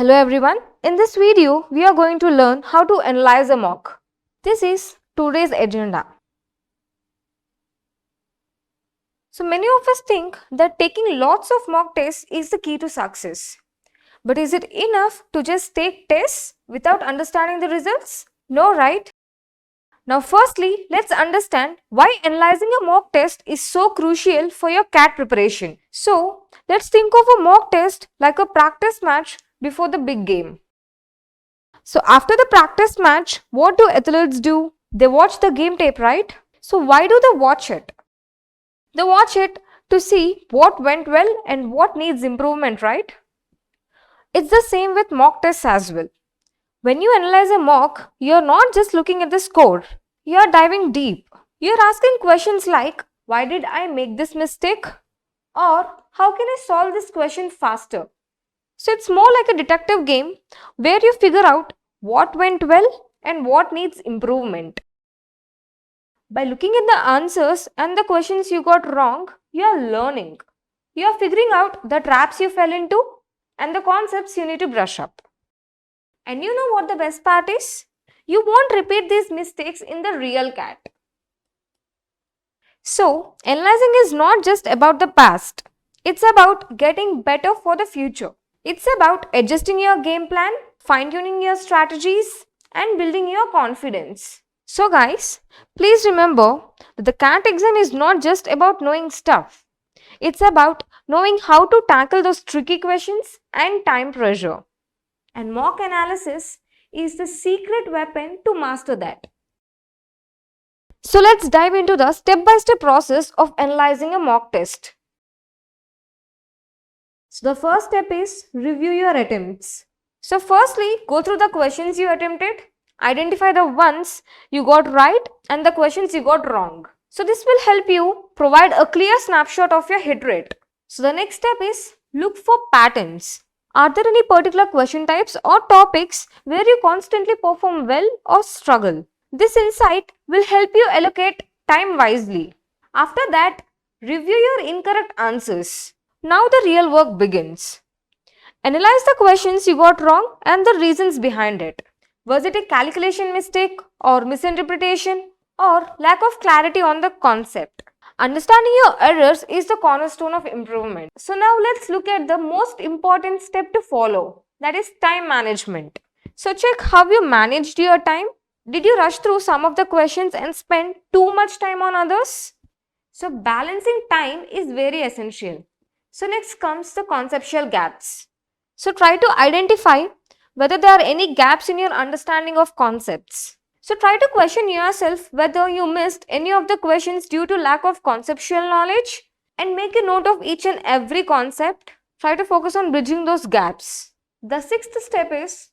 Hello everyone, in this video we are going to learn how to analyze a mock. This is today's agenda. So many of us think that taking lots of mock tests is the key to success. But is it enough to just take tests without understanding the results? No, right? Now firstly, let's understand why analyzing a mock test is so crucial for your CAT preparation. So let's think of a mock test like a practice match before the big game. So after the practice match, what do athletes do? They watch the game tape, right? So why do they watch it? They watch it to see what went well and what needs improvement, right? It's the same with mock tests as well. When you analyze a mock, you're not just looking at the score, you're diving deep. You're asking questions like, why did I make this mistake? Or how can I solve this question faster? So it's more like a detective game where you figure out what went well and what needs improvement. By looking at the answers and the questions you got wrong, you are learning. You are figuring out the traps you fell into and the concepts you need to brush up. And you know what the best part is? You won't repeat these mistakes in the real CAT. So, analyzing is not just about the past. It's about getting better for the future. It's about adjusting your game plan, fine-tuning your strategies, and building your confidence. So guys, please remember that the CAT exam is not just about knowing stuff. It's about knowing how to tackle those tricky questions and time pressure. And mock analysis is the secret weapon to master that. So let's dive into the step-by-step process of analyzing a mock test. So the first step is review your attempts. So firstly, go through the questions you attempted, identify the ones you got right and the questions you got wrong. So this will help you provide a clear snapshot of your hit rate. So the next step is look for patterns. Are there any particular question types or topics where you constantly perform well or struggle? This insight will help you allocate time wisely. After that, review your incorrect answers. Now the real work begins. Analyze the questions you got wrong and the reasons behind it. Was it a calculation mistake or misinterpretation or lack of clarity on the concept? Understanding your errors is the cornerstone of improvement. So now let's look at the most important step to follow, that is time management. So check how you managed your time. Did you rush through some of the questions and spend too much time on others? So balancing time is very essential. So next comes the conceptual gaps. So try to identify whether there are any gaps in your understanding of concepts. So try to question yourself whether you missed any of the questions due to lack of conceptual knowledge and make a note of each and every concept. Try to focus on bridging those gaps. The sixth step is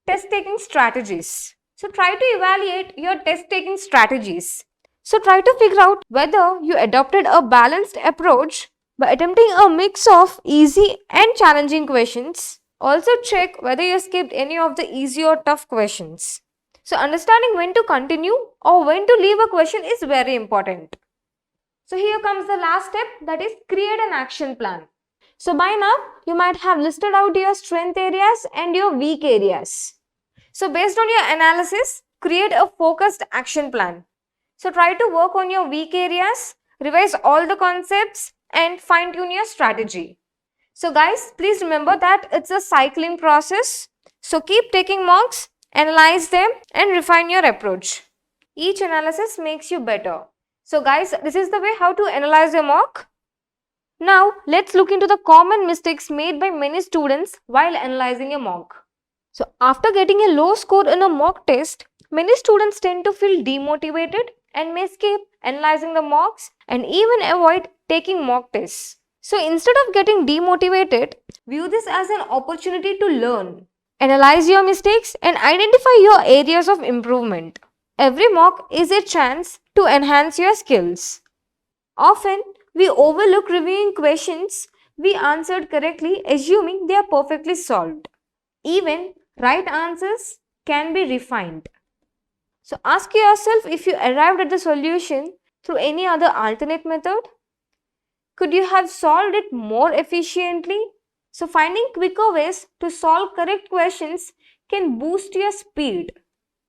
test taking strategies. So try to evaluate your test taking strategies. So try to figure out whether you adopted a balanced approach by attempting a mix of easy and challenging questions. Also check whether you skipped any of the easy or tough questions. So understanding when to continue or when to leave a question is very important. So here comes the last step, that is create an action plan. So by now you might have listed out your strength areas and your weak areas. So based on your analysis, create a focused action plan. So try to work on your weak areas, revise all the concepts and fine tune your strategy. So guys, please remember that it's a cycling process. So keep taking mocks, analyze them and refine your approach. Each analysis makes you better. So guys, this is the way how to analyze a mock. Now let's look into the common mistakes made by many students while analyzing a mock. So after getting a low score in a mock test, many students tend to feel demotivated and may skip analyzing the mocks and even avoid taking mock tests. So instead of getting demotivated, view this as an opportunity to learn. Analyze your mistakes and identify your areas of improvement. Every mock is a chance to enhance your skills. Often, we overlook reviewing questions we answered correctly, assuming they are perfectly solved. Even right answers can be refined. So ask yourself if you arrived at the solution through any other alternate method. Could you have solved it more efficiently? So finding quicker ways to solve correct questions can boost your speed.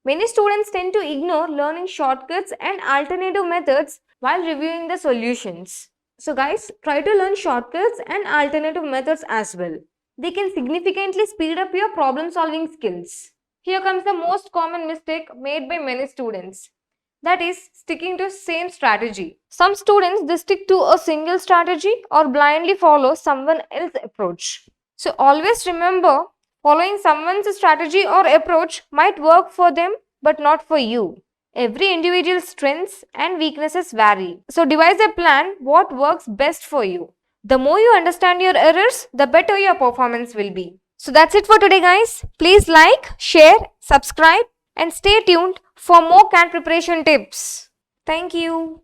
Many students tend to ignore learning shortcuts and alternative methods while reviewing the solutions. So guys, try to learn shortcuts and alternative methods as well. They can significantly speed up your problem solving skills. Here comes the most common mistake made by many students. That is sticking to same strategy. Some students they stick to a single strategy or blindly follow someone else's approach. So always remember, following someone's strategy or approach might work for them but not for you. Every individual's strengths and weaknesses vary. So devise a plan what works best for you. The more you understand your errors, the better your performance will be. So that's it for today guys. Please like, share, subscribe and stay tuned for more CAT preparation tips. Thank you.